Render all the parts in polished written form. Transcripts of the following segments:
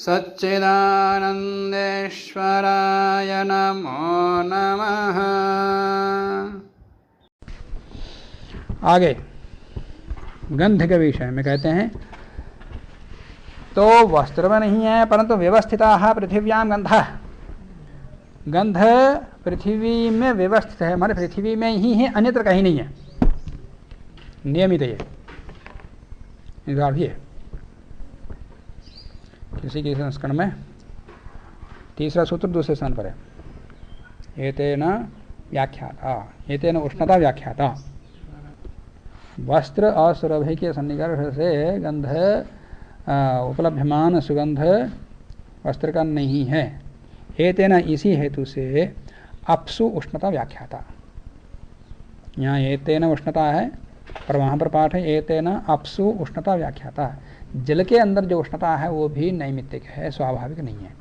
सच्चिदानंदेश्वराय नमो नमः। आगे गंध के विषय में कहते हैं, तो वस्त्र में नहीं है परंतु व्यवस्थिता पृथिव्याम गंध। गंध पृथ्वी में व्यवस्थित है, माने पृथ्वी में ही है, अन्यत्र कहीं नहीं है, नियमित है। भी है किसी किसी संस्करण में तीसरा सूत्र दूसरे स्थान पर है, एतेन व्याख्याता, एतेन उष्णता व्याख्याता। वस्त्र और सुरभि के सन्निकर्ष से गंध उपलभ्यमान सुगंध वस्त्र का नहीं है। एतेन इसी हेतु से अपसु उष्णता व्याख्याता। यहाँ एतेन उष्णता है और वहाँ पर पाठ है एतेन अपसु उष्णता व्याख्याता। जल के अंदर जो उष्णता है वो भी नैमित्तिक है, स्वाभाविक नहीं है।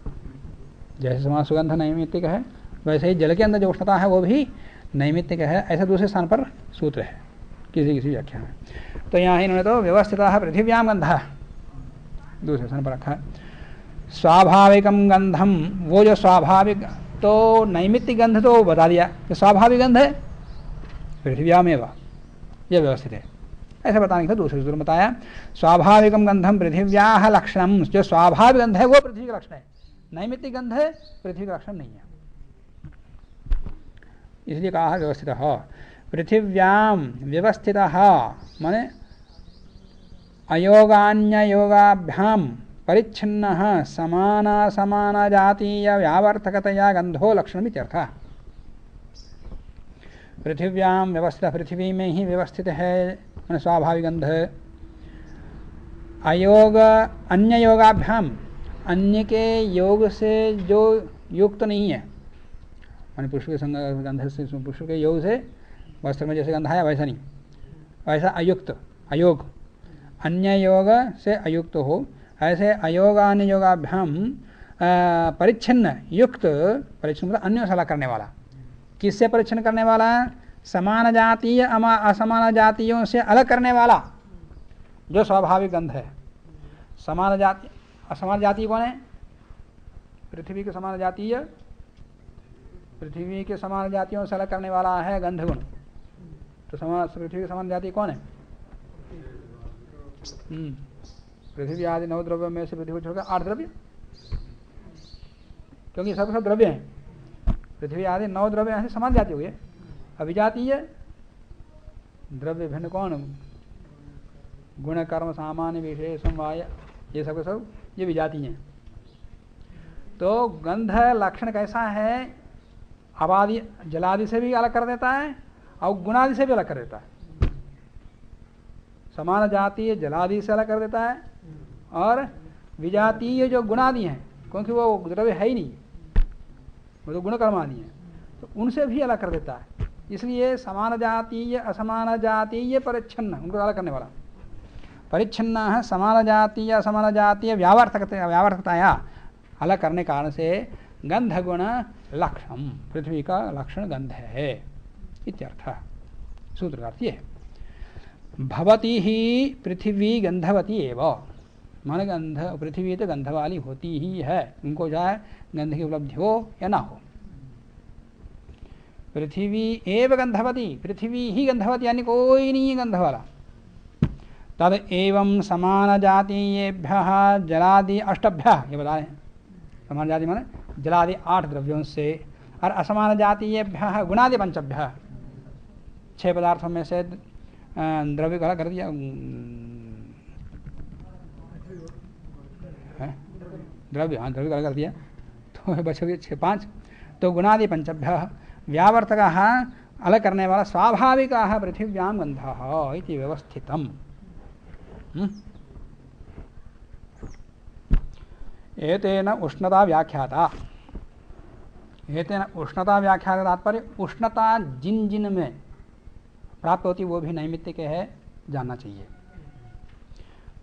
जैसे समान सुगंध नैमित्तिक है वैसे ही जल के अंदर जो उष्णता है वो भी नैमित्तिक है। ऐसा दूसरे स्थान पर सूत्र है किसी किसी व्याख्या में। तो यहाँ इन्होंने तो व्यवस्थिता पृथिव्याम गंध दूसरे स्थान पर रखा है। स्वाभाविकम गंधम, वो जो स्वाभाविक, तो नैमित्तिक गंध तो बता दिया कि स्वाभाविक गंध है पृथिव्याम एवं, यह व्यवस्थित है, ऐसा बताने के दूसरे सूत्र में बताया। स्वाभाविकम गंधम पृथिव्याः लक्षणम, जो स्वाभाविक गंध है वो पृथ्वी का लक्षण है, नैमित्तिक गंध है पृथ्वी का लक्षण नहीं है, इसलिए कहा व्यवस्थित। पृथिव्याम व्यवस्थित माने अयोगान्ययोगाभ्याम परिच्छिन्न समाना समाना जातीय व्यावर्तकतया गंधो लक्षण इत्यर्थः। पृथिव्याम व्यवस्थित, पृथ्वी में ही व्यवस्थित है स्वाभाविक गंध। अयोग अन्य योगाभ्याम, अन्य के योग से जो युक्त नहीं है, माने पुष्प के गंध से, पुष्प के योग से वस्त्र में जैसे गंध आया वैसा नहीं, वैसा अयुक्त, अयोग अन्य योग से अयुक्त हो, ऐसे अयोगान्य योगाभ्याम परिच्छिन्न युक्त, परिच्छिन्न मतलब अन्य से अलग करने वाला। किससे परिच्छिन्न करने वाला? समान जातीय असमान जातियों से अलग करने वाला जो स्वाभाविक गंध है। समान जाति असमान जाति कौन है? पृथ्वी के समान जातीय, पृथ्वी के समान जातियों से अलग करने वाला है गंध गुण। तो पृथ्वी के समान जाति कौन है? पृथ्वी आदि 9 द्रव्यों में से पृथ्वी को छोड़कर 8 द्रव्य, क्योंकि सब द्रव्य हैं। पृथ्वी आदि 9 द्रव्य ऐसे समान जाति हुए। अभिजातीय द्रव्य भिन्न कौन? गुण कर्म सामान्य विशेष समवाय, ये सब ये विजाती हैं। तो गंध लक्षण कैसा है? अवादि जलादि से भी अलग कर देता है और गुणादि से भी अलग कर देता है। समान जातीय जलादि से अलग कर देता है और विजातीय जो गुणादि हैं, क्योंकि वो द्रव्य है ही नहीं, वो तो गुण कर्म आदि हैं, तो उनसे भी अलग कर देता है। इसलिए समान जातीय असमान जातीय परिच्छिन्न, उनको अलग करने वाला। परिच्छिन्न है समान जातीय असमान जातीय व्यावर्तकताया अलग करने कारण से गंध गुण लक्षण, पृथ्वी का लक्षण गंध है इत्यर्थ। सूत्र का अर्थ ये है। भवती ही पृथ्वी गंधवती एवं, मन गंध पृथ्वी तो गंध वाली होती ही है, उनको चाहे गंध की उपलब्धि हो या ना हो। पृथ्वी एव गंधवती, पृथ्वी ही गंधवती, यानी कोई नहीं है गंध वाला। तद एवं समान जातीयेभ्यः जलादि अष्टभ्यः, ये बता रहे हैं। समान जाति माने जलादि 8 द्रव्यों से, और असमान जातीयेभ्यः गुणादि पंचभ्यः, 6 पदार्थों में से द्रव्य को अलग कर दिया, द्रव्य, हाँ द्रव्य को अलग कर दिया, तो बचे 5। तो गुणादि पंचभ्यः व्यावर्तकः अलग करने वाला स्वाभाविकः पृथिव्यां गन्धः इति व्यवस्थितम्। एतेन उष्णता व्याख्याता, एतेन उष्णता व्याख्याता तात्पर्य उष्णता जिन जिन में प्राप्त होती वो भी नैमित्तिक है, जानना चाहिए।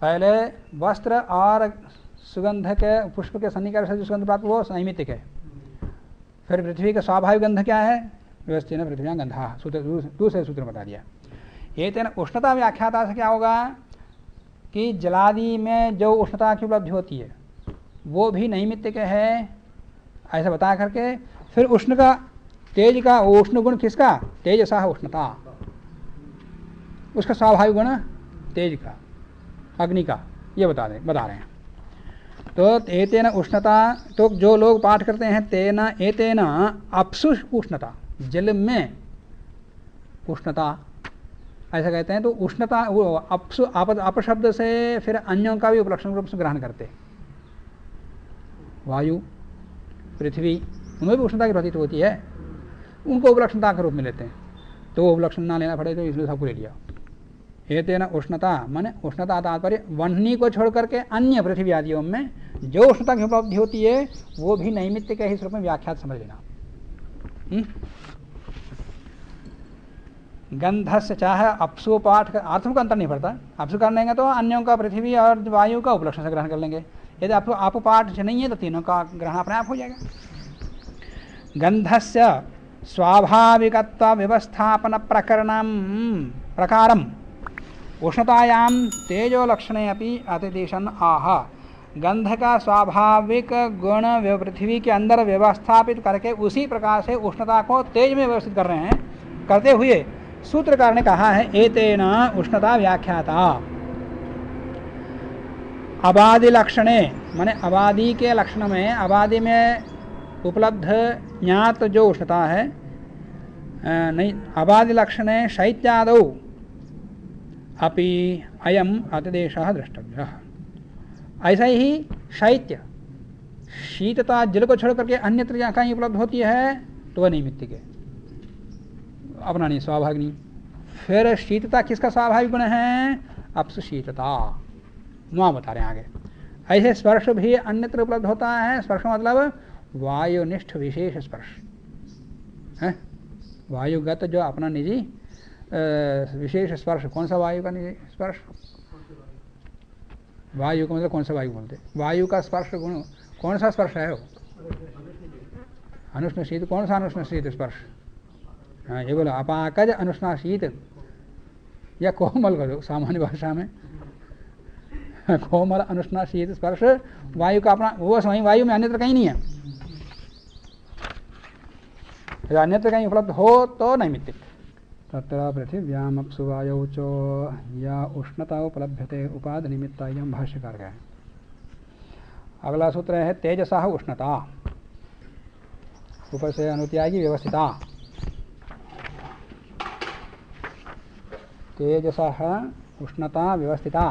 पहले वस्त्र और सुगंध के पुष्प के सन्निकर्ष से जो सुगंध प्राप्त वो नैमित्तिक है। फिर पृथ्वी का स्वाभाविक गंध क्या है? व्यवस्थित पृथ्व्यां गंधा, दूसरे सूत्र बता दिया। एतेन उष्णता व्याख्याता से क्या होगा कि जलादि में जो उष्णता की उपलब्धि होती है वो भी नैमित्तिक है, ऐसा बता करके फिर उष्ण का, तेज का उष्ण गुण किसका? तेजसा उष्णता, उसका स्वाभाविक गुण तेज का, अग्नि का, ये बता रहे हैं। तो एतेन उष्णता, तो जो लोग पाठ करते हैं तेना एतेन अप्सु उष्णता, जल में उष्णता ऐसा कहते हैं। तो उष्णता वो अपसु अपशब्द से फिर अन्यों का भी उपलक्षण रूप से ग्रहण करते, वायु, पृथ्वी, उनमें भी उष्णता की प्रतीत होती है, उनको उपलक्षणता के रूप में लेते हैं। तो वो उपलक्षण ना लेना पड़े तो इसलिए सबको ले लिया। एतेन उष्णता माने उष्णता तात्पर्य वह्नि को छोड़ करके अन्य पृथ्वी आदियों में जो उष्णता की उपलब्धि होती है वो भी नैमित्तिक के ही रूप में व्याख्यात समझ लेना। गंधस्य चाहे अपसु पाठ का अर्थों का अंतर नहीं पड़ता। अपसु कर लेंगे तो अन्यों का पृथ्वी और वायु का उपलक्षण से ग्रहण कर लेंगे। यदि आप पाठ से नहीं है तो तीनों का ग्रहण अपने आप हो जाएगा। गंधस्य स्वाभाविकत्व व्यवस्थापन प्रकारम उष्णतायां तेजो लक्षणे अपि अतिदेशन आह। गंध का स्वाभाविक गुण पृथ्वी के अंदर व्यवस्थापित करके उसी प्रकार से उष्णता को तेज में व्यवस्थित कर रहे हैं। करते हुए सूत्रकार ने कहा है एतेन उष्णता व्याख्याता। अबादि लक्षणे माने अबादि के लक्षण में, अबादि में उपलब्ध ज्ञात जो उष्णता है, नहीं, अबादि लक्षणे शैत्यादौ अपि अयम अतिदेशः द्रष्टव्यः। ऐसा ही शैत्य, शीतता, जल को छोड़ करके अन्यत्र जहाँ कहीं उपलब्ध होती है तो वह नैमित्तिक है, अपना नहीं, स्वाभाविक नहीं। फिर शीतता किसका स्वाभाविक गुण है? अपसु शीतता, वहाँ बता रहे हैं आगे। ऐसे स्पर्श भी अन्यत्र उपलब्ध होता है। स्पर्श मतलब वायुनिष्ठ विशेष स्पर्श है, वायुगत जो अपना निजी विशेष स्पर्श। कौन सा वायु का निजी स्पर्श? वायु का मतलब कौन सा वायु बोलते? वायु का स्पर्श गुण कौन सा स्पर्श है? वो अनुष्ण शीत। कौन सा अनुष्ण शीत स्पर्श? हाँ, ये बोलो अपाकज अनुष्णा शीत या कोमल करो सामान्य भाषा में। कोमल अनुष्णा शीत स्पर्श वायु का अपना, वो समय वायु में अन्यत्र कहीं नहीं है। अन्यत्र कहीं उपलब्ध हो तो नैमित्तिक। तत्र पृथिव्याम अप्सु वायौ च या उष्णता उपलभ्यते उपाद निमित्ता, यह भाष्यकार का है। अगला सूत्र है तेजसः उष्णता, ऊपर से अनुत्यागी व्यवस्थिता। तेजसः उष्णता व्यवस्थिता।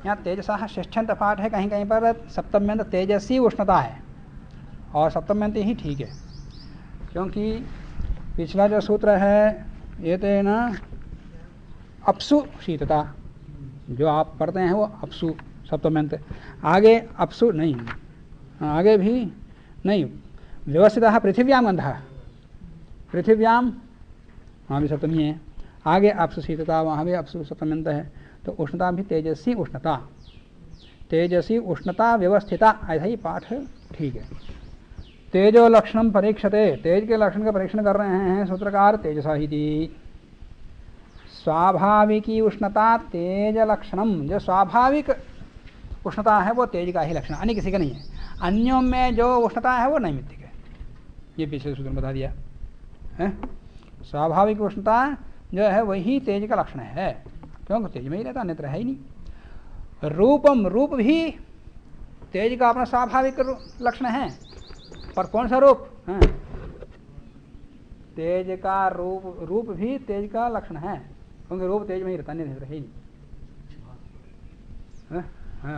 यहाँ तेजसः षष्ठ्यंत पाठ है, कहीं कहीं पर सप्तम्यंत तेजसी उष्णता है, और सप्तम्यंत ही ठीक है, क्योंकि पिछला जो सूत्र है ये तेन अपसु शीतता, जो आप पढ़ते हैं वो अपसु सप्तम्यंत। आगे अपसु नहीं, आगे भी नहीं। व्यवस्थितः पृथिव्याम गंधः, पृथिव्याम वहाँ भी सप्तमी है। आगे अपसु शीतता, वहाँ भी अपसु सप्तम्यंत है। तो उष्णता भी तेजसी उष्णता, तेजसी उष्णता व्यवस्थिता, ऐसा ही पाठ ठीक है। तेजो लक्षणम परीक्षते, तेज के लक्षण का परीक्षण कर रहे हैं सूत्रकार। तेजसा ही थी स्वाभाविकी उष्णता तेज लक्षणम, जो स्वाभाविक उष्णता है वो तेज का ही लक्षण, अन्य किसी का नहीं है। अन्यों में जो उष्णता है वो नैमित्तिक है, ये पिछले सूत्र में बता दिया है। स्वाभाविक उष्णता जो है वही तेज का लक्षण है, क्योंकि तेज में ही रहता, अन्यत्र है ही नहीं। रूपम, रूप भी तेज का अपना स्वाभाविक लक्षण है, पर कौन सा रूप? तेज का रूप, रूप भी तेज का लक्षण है, क्योंकि रूप तेज में ही रहता, अन्यत्र है ही नहीं।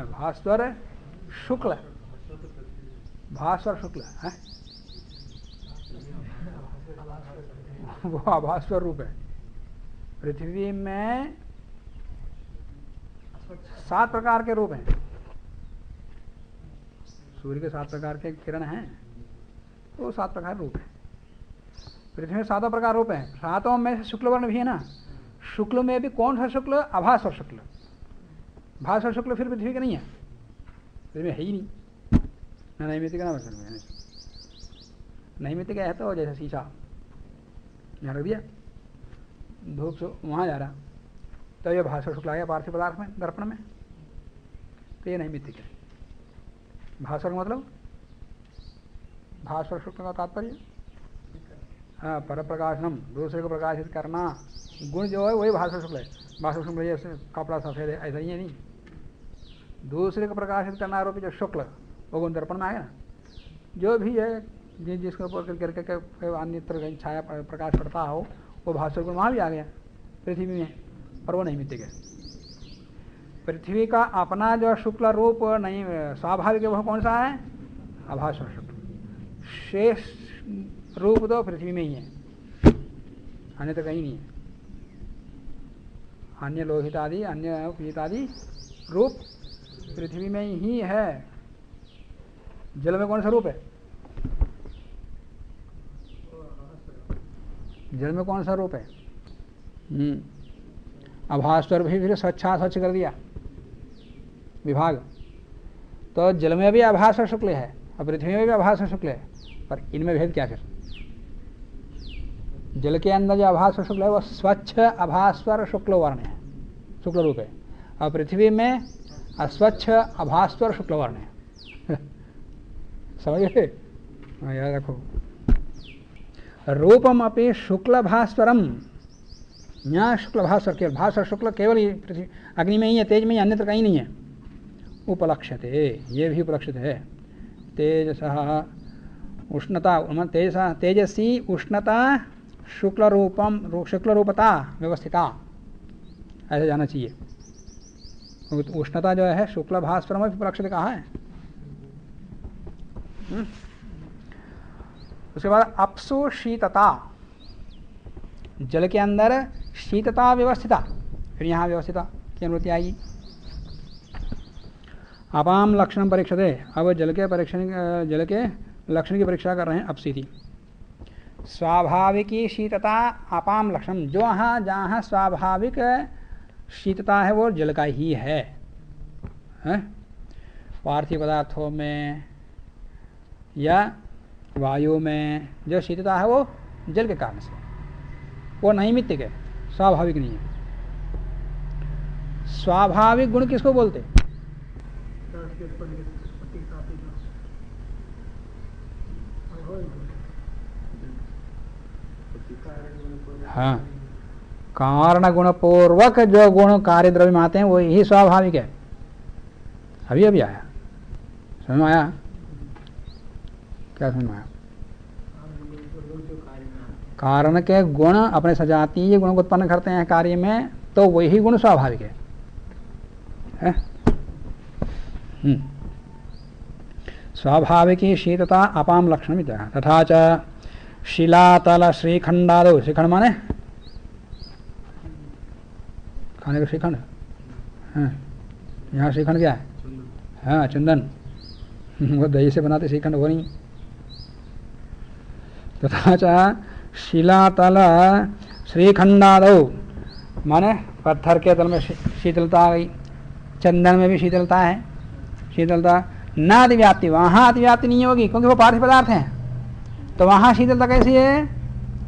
भास्वर शुक्ल, भास्वर शुक्ल है वो भास्वर रूप है। पृथ्वी में 7 प्रकार के रूप हैं, सूर्य के 7 प्रकार के किरण हैं, तो 7 प्रकार रूप है। पृथ्वी में 7 प्रकार रूप हैं, 7 में से शुक्ल वर्ण भी है ना। शुक्ल में भी कौन सा शुक्ल? अभास्वर शुक्ल। भास्वर शुक्ल फिर पृथ्वी का नहीं है, पृथ्वी में है ही नहीं। नैमित्तिक ना बस नैमित्तिक है तो जैसे शीशा यहाँ रख दिया, धूप से वहाँ जा रहा, तो ये भास्वर शुक्ल आ गया पार्थिव पदार्थ में, दर्पण में, तो ये नैमित्तिक है। भास्वर का मतलब भास्वर शुक्ल का तात्पर्य हाँ पर प्रकाशनम, दूसरे को प्रकाशित करना। गुण जो है वही भास्वर शुक्ल है। भास्वर शुक्ल जैसे कपड़ा सफेद है ऐसा ही है नहीं, दूसरे को प्रकाशित करना आरोपी जो शुक्ल वो गुण दर्पण में आएगा ना। जो भी है जिसके ऊपर करके अन्यत्र कहीं छाया प्रकाश पड़ता हो वो भास्वर गुण वहाँ भी आ गया पृथ्वी में, पर वो नैमित्तिक है। पृथ्वी का अपना जो शुक्ल रूप नहीं स्वाभाविक है वह कौन सा है? अभास्वर शुक्ल। शेष रूप तो पृथ्वी में ही है, अन्य तो कहीं नहीं है। अन्य लोहित आदि अन्य पीत आदि रूप पृथ्वी में ही है। जल में कौन सा रूप है? जल में कौन सा रूप है? अभास्वर भी फिर स्वच्छ कर दिया विभाग, तो जल में भी अभास्वर शुक्ल है और पृथ्वी में भी अभास्वर शुक्ल है, पर इनमें भेद क्या? फिर जल के अंदर जो अभास्वर शुक्ल है वो स्वच्छ अभास्वर शुक्ल वर्ण है, शुक्ल रूप है, और पृथ्वी में अस्वच्छ अभास्वर शुक्ल वर्ण है। समझ गए? हाँ याद रखो। रूपम अपि शुक्ल भास्वरम, यहाँ शुक्ल भास्वर केवल भास्वर शुक्ल केवल पृथ्वी अग्नि में ही है, तेज में ही, अन्यत्र कहीं नहीं है। उपलक्ष्यते, ये भी उपलक्षित है। तेजसः उष्णता, तेजसी उष्णता शुक्ल रूपता व्यवस्थिता, ऐसे जाना चाहिए। उष्णता जो है शुक्ल भास्वर में उपलक्षित कहा है। उसके बाद अपसु शीतता, जल के अंदर शीतता व्यवस्थिता, फिर यहाँ व्यवस्थिता की अनुमति आएगी। अपाम लक्षण परीक्षते, अब जल के लक्षण की परीक्षा कर रहे हैं। अपसीति स्वाभाविकी शीतता अपाम लक्षण, जो जहाँ स्वाभाविक शीतता है वो जल का ही है। पार्थिव पदार्थों में या वायु में जो शीतता है वो जल के कारण से, वो नैमित्तिक है, स्वाभाविक नहीं है। स्वाभाविक गुण किसको बोलते? हाँ, कारण गुणपूर्वक जो गुण कार्य द्रव्य में आते हैं वो ही स्वाभाविक है। अभी आया, समझ में आया? क्या समझ में आया? कारण के गुण अपने सजातीय गुणों को उत्पन्न करते हैं कार्य में, तो वही गुण स्वाभाविक है? स्वाभाविकी शीतता अपाम लक्षण विद्या। तथा च शिलातल श्रीखंडादो, श्रीखंड माने खाने का श्रीखंड, यहाँ श्रीखंड क्या है? हाँ, चंदन, वो दही से बनाते श्रीखंड वो नहीं। तथा च शिलातल श्रीखंडादो माने पत्थर के तल में शीतलता आ गई, चंदन में भी शीतलता है। शीतलता न अतिव्याप्ति, वहाँ अतिव्याप्ति नहीं होगी क्योंकि वो पार्थिव पदार्थ हैं, तो वहाँ शीतलता कैसी है?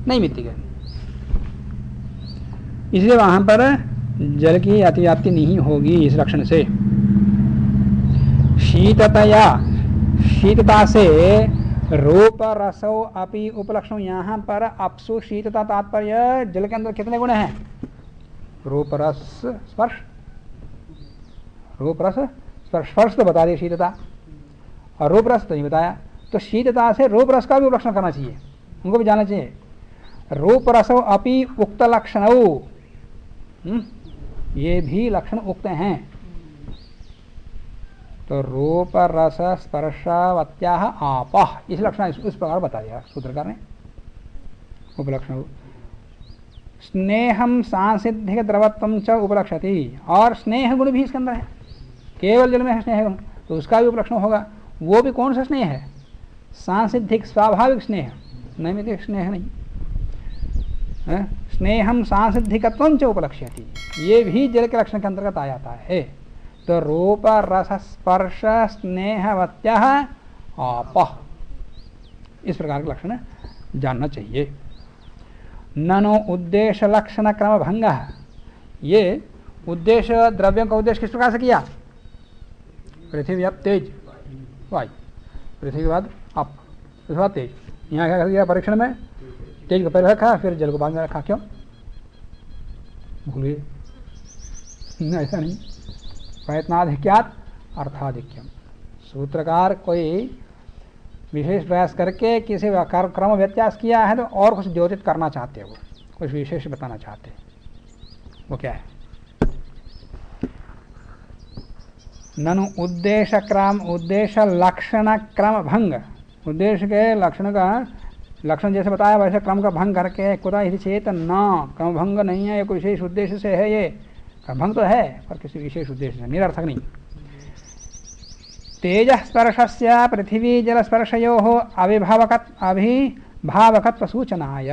नैमित्तिक है, इसलिए वहाँ पर जल की अतिव्याप्ति नहीं होगी इस लक्षण से। शीतता से रूप रसो अपि उपलक्षण, यहाँ पर अपसु शीतता तात्पर्य जल के अंदर कितने गुण हैं? रूप रस स्पर्श, रूप रस स्पर्श। स्पर्श तो बता दिया शीतता, और रूप रस तो नहीं बताया, तो शीतता से रूप रस का भी उपलक्षण करना चाहिए, उनको भी जानना चाहिए। रूप रसो अपि उक्त लक्षणौ, ये भी लक्षण उक्त हैं। तो रूप रस स्पर्शवत्याः आपः, इस लक्षण इस प्रकार बता दिया सूत्रकार ने। उपलक्षण स्नेहम सांसिधिक द्रवत्वम च उपलक्षति, और स्नेह गुण भी इसके अंदर है, केवल जल में है स्नेह गुण, तो उसका भी उपलक्षण होगा। वो भी कौन सा स्नेह है? सांसिधिक स्वाभाविक स्नेह, नैमित्तिक स्नेह नहीं। स्नेहम सांसिधिकत्वम च उपलक्ष्यति, ये भी जल के लक्षण के अंतर्गत आ जाता है। तो रूप रस स्पर्श स्नेहवत्यः आपः, इस प्रकार के लक्षण जानना चाहिए। ननो उद्देश्य लक्षण क्रम भंग, ये उद्देश्य द्रव्यों का उद्देश्य किस प्रकार से किया? पृथ्वी अब तेज, वायु, पृथ्वी के बाद अप, उसके बाद तेज। यहाँ क्या कर दिया परीक्षण में, तेज को पहले रखा फिर जल को बाद में रखा, क्यों भूलिए? ऐसा नहीं, प्रयत्नाधिक्यात अर्थाधिक्यम। सूत्रकार कोई विशेष प्रयास करके किसी क्रम व्यत्यास किया है तो और कुछ द्योतित करना चाहते हैं, वो कुछ विशेष बताना चाहते हैं, वो क्या है? ननु उद्देश्य क्रम, उद्देश्य लक्षण क्रम भंग, उद्देश्य के लक्षण का लक्षण जैसे बताया वैसे क्रम का भंग करके, कुतः इति चेत न, क्रम भंग नहीं है, ये कोई विशेष उद्देश्य से है, ये क्रम भंग तो है पर किसी विशेष उद्देश्य से, निरर्थक नहीं। तेज स्पर्शस्य पृथ्वी जल स्पर्शयोः अविभावकत्व सूचनाय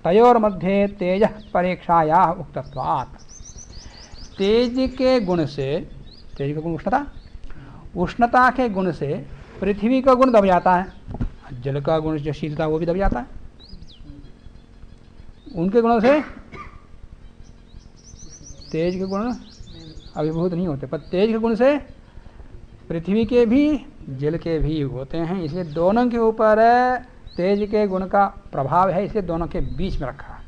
तयोर्मध्ये तेज परीक्षाया उक्तत्वात्। तेज के गुण से, तेज का गुण उष्णता, उष्णता के गुण से पृथ्वी का गुण दब जाता है, जल का गुण जो शीतलता वो भी दब जाता है। उनके गुणों से तेज के गुण अभिभूत नहीं होते, पर तेज के गुण से पृथ्वी के भी जल के भी होते हैं, इसलिए दोनों के ऊपर तेज के गुण का प्रभाव है, इसलिए दोनों के बीच में रखा है।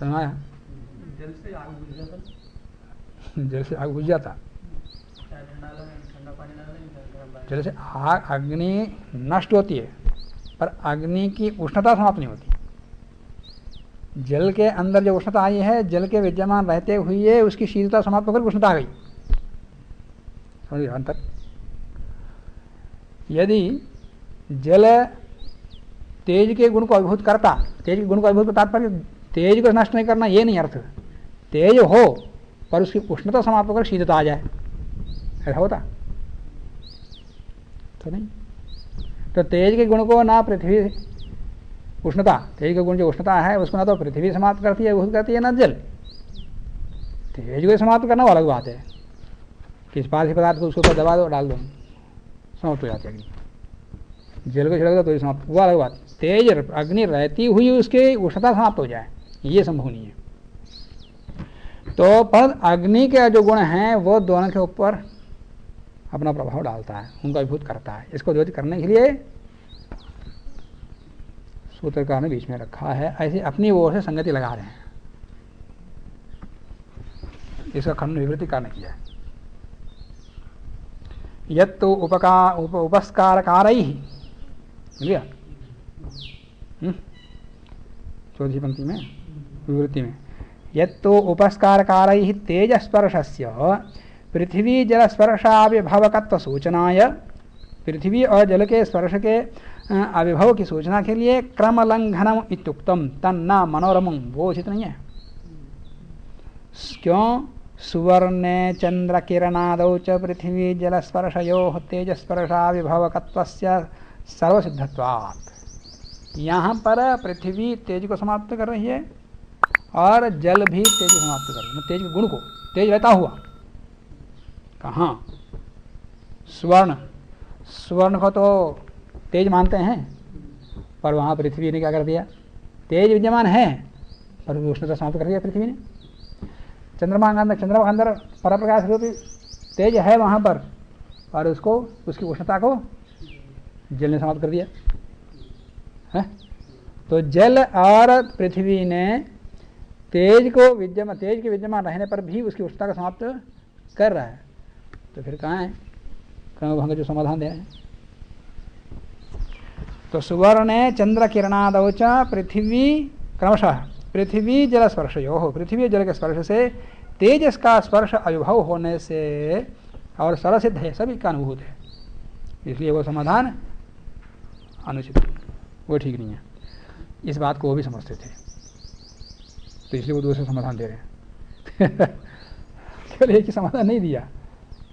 समझाया? जल से आग बुझ जाता, जल से आग बुझ जाता, जल से आग, अग्नि नष्ट होती है पर अग्नि की उष्णता समाप्त नहीं होती। जल के अंदर जो उष्णता आई है, जल के विद्यमान रहते हुए उसकी शीतलता समाप्त होकर उष्णता आ गई, समझिए अंतर। यदि जल तेज के गुण को अभिभूत करता, तेज के गुण को अभिभूत करता तात्पर्य तेज को नष्ट नहीं करना, ये नहीं अर्थ, तेज हो पर उसकी उष्णता समाप्त होकर शीतलता आ जाए, ऐसा होता तो नहीं। तो तेज के गुण को ना पृथ्वी, उष्णता, तेज का गुण जो उष्णता है उसको ना तो पृथ्वी समाप्त करती है, वो करती है ना जल। तेज को समाप्त करना वो अलग बात है, किस पारसी पदार्थ को उसके ऊपर दबा दो, डाल दो, समाप्त हो जाती है अग्नि। जल को छिड़क दो तो समाप्त, वो अलग बात। तेज अग्नि रहती हुई उसके उष्णता समाप्त हो जाए, ये संभव नहीं है। तो पर अग्नि के जो गुण हैं वो दोनों के ऊपर अपना प्रभाव डालता है, उनको अभिभूत करता है। इसको द्योतित करने के लिए सूत्रकार ने बीच में रखा है, ऐसे अपनी ओर से संगति लगा रहे हैं, इसका खंड विवृत्ति करने किया है। यत्तु उपस्कारकारैः, बुझलिए चौथी पंक्ति में विवृत्ति में, यत्तु उपस्कारकारैः तेजस्पर्शस्य पृथ्वी जल स्पर्शाविभवकत्व सूचनाय, पृथ्वी और जल के स्पर्श के आविर्भाव की सूचना के लिए क्रम लंघनम इत्युक्तम तन्ना मनोरमम, वो उचित नहीं है। क्यों? सुवर्णे चंद्र किरणादौ च पृथ्वी जल स्पर्शयोः तेजस्पर्शाविभवकत्वस्य सर्वसिद्धत्वात्। यहाँ पर पृथ्वी तेज को समाप्त कर रही है और जल भी तेज को समाप्त कर रही है, तेज के गुण को, तेज रहता हुआ। कहाँ? स्वर्ण, स्वर्ण को तो तेज मानते हैं पर वहाँ पृथ्वी ने क्या कर दिया, तेज विद्यमान है पर उष्णता समाप्त कर दिया पृथ्वी ने। चंद्रमा के अंदर परप्रकाश रूपी तेज है वहाँ पर, और उसको, उसकी उष्णता को जल ने समाप्त कर दिया है। तो जल और पृथ्वी ने तेज के विद्यमान रहने पर भी उसकी उष्णता को समाप्त कर रहा है, तो फिर कहाँ है क्रमभंग जो समाधान दे रहे हैं? तो सुवर्णे चंद्र किरणादौ च पृथ्वी, क्रमशः पृथ्वी जल स्पर्शयोः, पृथ्वी जल के स्पर्श से तेजस का स्पर्श अविभव होने से और सर्वसिद्ध है, सभी का अनुभूत है, इसलिए वो समाधान अनुचित, वो ठीक नहीं है। इस बात को वो भी समझते थे, तो इसलिए वो दूसरे समाधान दे रहे हैं केवल एक ही समाधान नहीं दिया,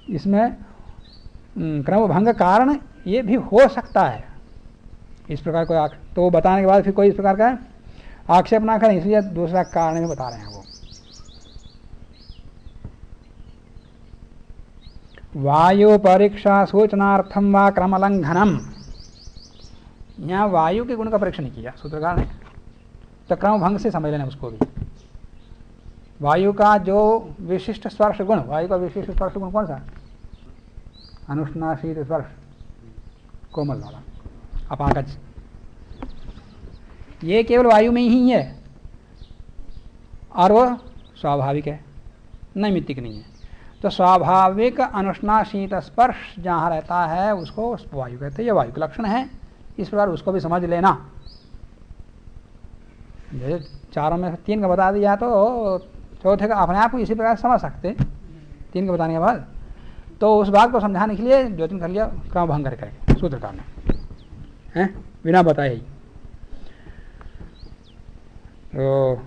इसमें क्रम भंग कारण ये भी हो सकता है, इस प्रकार कोई तो बताने के बाद फिर कोई इस प्रकार का आक्षेप ना करें, इसलिए दूसरा कारण में बता रहे हैं। वो वायु परीक्षा सूचनार्थम व क्रमलंघनम, यहाँ वायु के गुण का परीक्षण किया सूत्रकार ने, तो क्रम भंग से समझ लेना उसको भी। वायु का जो विशिष्ट स्पर्श गुण, वायु का विशिष्ट स्पर्श गुण कौन सा? अनुष्णा शीत स्पर्श कोमल वाला अपाकज, ये केवल वायु में ही है और वो स्वाभाविक है, नैमित्तिक नहीं है। तो स्वाभाविक अनुष्णा शीत स्पर्श जहाँ रहता है उसको वायु कहते हैं, ये वायु का लक्षण है। इस प्रकार उसको भी समझ लेना। जैसे चारों में से 3 का बता दिया तो चौथे का अपने आप को इसी प्रकार समझ सकते, 3 के बताने के बाद। तो उस बात को समझाने के लिए ज्योतिन कर लिया क्रम भंग करके सूत्रकार ने, हैं, बिना बताए ही। तो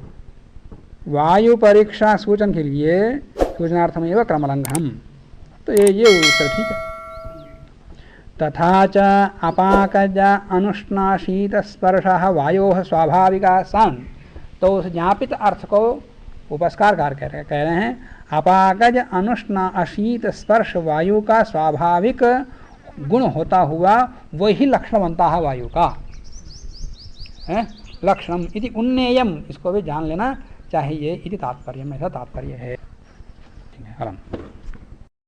वायु परीक्षा सूचन के लिए सूचनार्थम एवं क्रमलंघनम, तो ये उत्तर ठीक है। तथा च अपाकज अनुष्णा शीत स्पर्श वायोः स्वाभाविका सन, तो उस ज्ञापित अर्थ को उपस्कारकार कह रहे हैं। अपाकज अनुष्णा अशीत स्पर्श वायु का स्वाभाविक गुण होता हुआ वही लक्षण बनता है वायु का, है लक्षणम इति उन्नेयम, इसको भी जान लेना चाहिए। इति तात्पर्य, ऐसा तात्पर्य है। ठीक है,